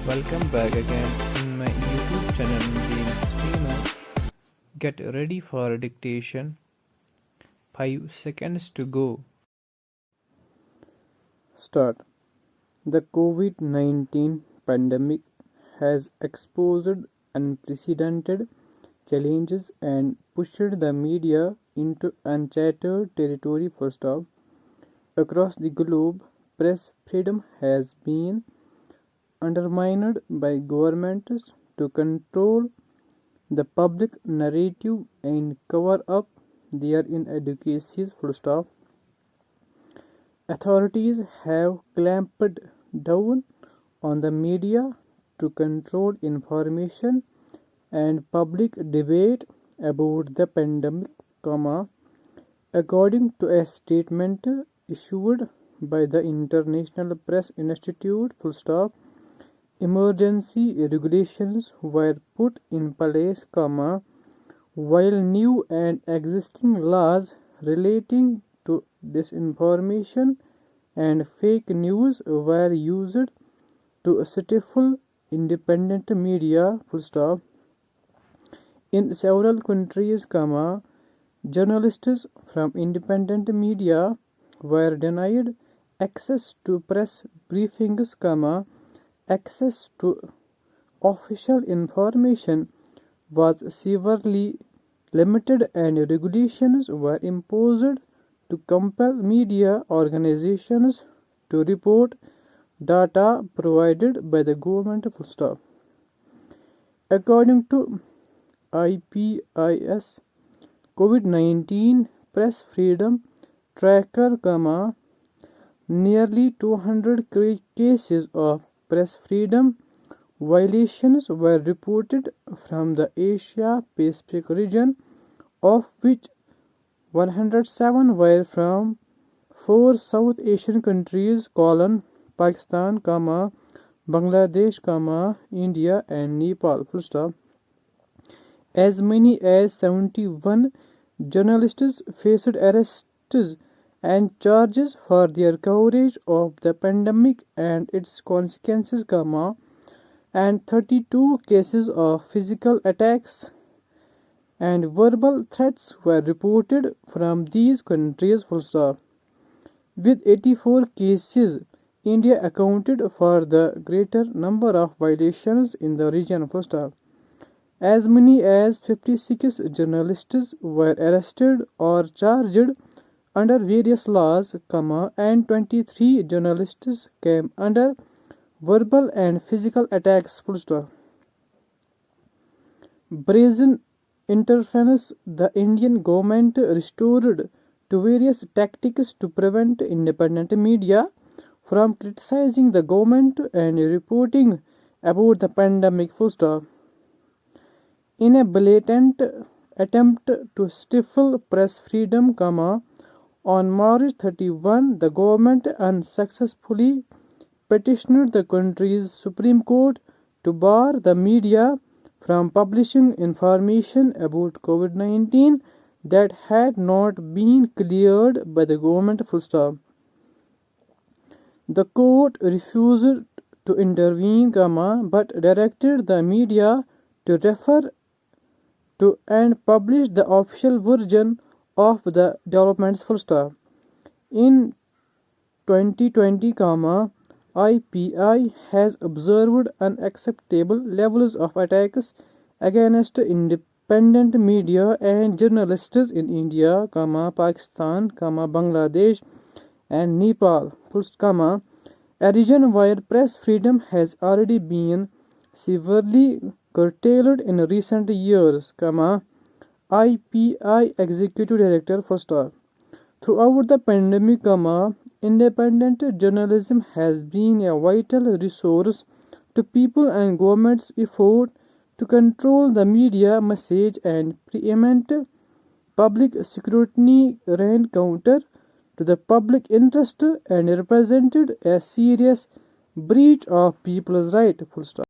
Welcome back again in my YouTube channel named Steno. Get ready for dictation. 5 seconds to go. Start. The COVID-19 pandemic has exposed unprecedented challenges and pushed the media into uncharted territory. First off, across the globe, press freedom has been undermined by governments to control the public narrative and cover up their inadequacies. Full stop. Authorities have clamped down on the media to control information and public debate about the pandemic, according to a statement issued by the International Press Institute. Full stop. Emergency regulations were put in place, while new and existing laws relating to disinformation and fake news were used to stifle independent media. Full stop. In several countries, journalists from independent media were denied access to press briefings, access to official information was severely limited, and regulations were imposed to compel media organizations to report data provided by the government. Full stop. According to IPIS COVID-19 Press Freedom Tracker, nearly 200 cases of press freedom violations were reported from the Asia-Pacific region, of which 107 were from 4 South Asian countries: Pakistan, Bangladesh, India and Nepal. Full stop. As many as 71 journalists faced arrests and charges for their coverage of the pandemic and its consequences, and 32 cases of physical attacks and verbal threats were reported from these countries. Full stop. With 84 cases, India accounted for the greater number of violations in the region. Full stop. As many as 56 journalists were arrested or charged under various laws, and 23 journalists came under verbal and physical attacks. Full stop. Brazen interference. The Indian government resorted to various tactics to prevent independent media from criticizing the government and reporting about the pandemic. Full stop. In a blatant attempt to stifle press freedom, on March 31, the government unsuccessfully petitioned the country's Supreme Court to bar the media from publishing information about COVID-19 that had not been cleared by the government. Full stop. The court refused to intervene, but directed the media to refer to and publish the official version of the developments. Full stop. In 2020, IPI has observed unacceptable levels of attacks against independent media and journalists in India, Pakistan, Bangladesh and Nepal, a region where press freedom has already been severely curtailed in recent years, IPI Executive Director. First stop. Throughout the pandemic, independent journalism has been a vital resource to people and government's effort to control the media message and preempt public scrutiny, ran counter to the public interest and represented a serious breach of people's rights. Full stop.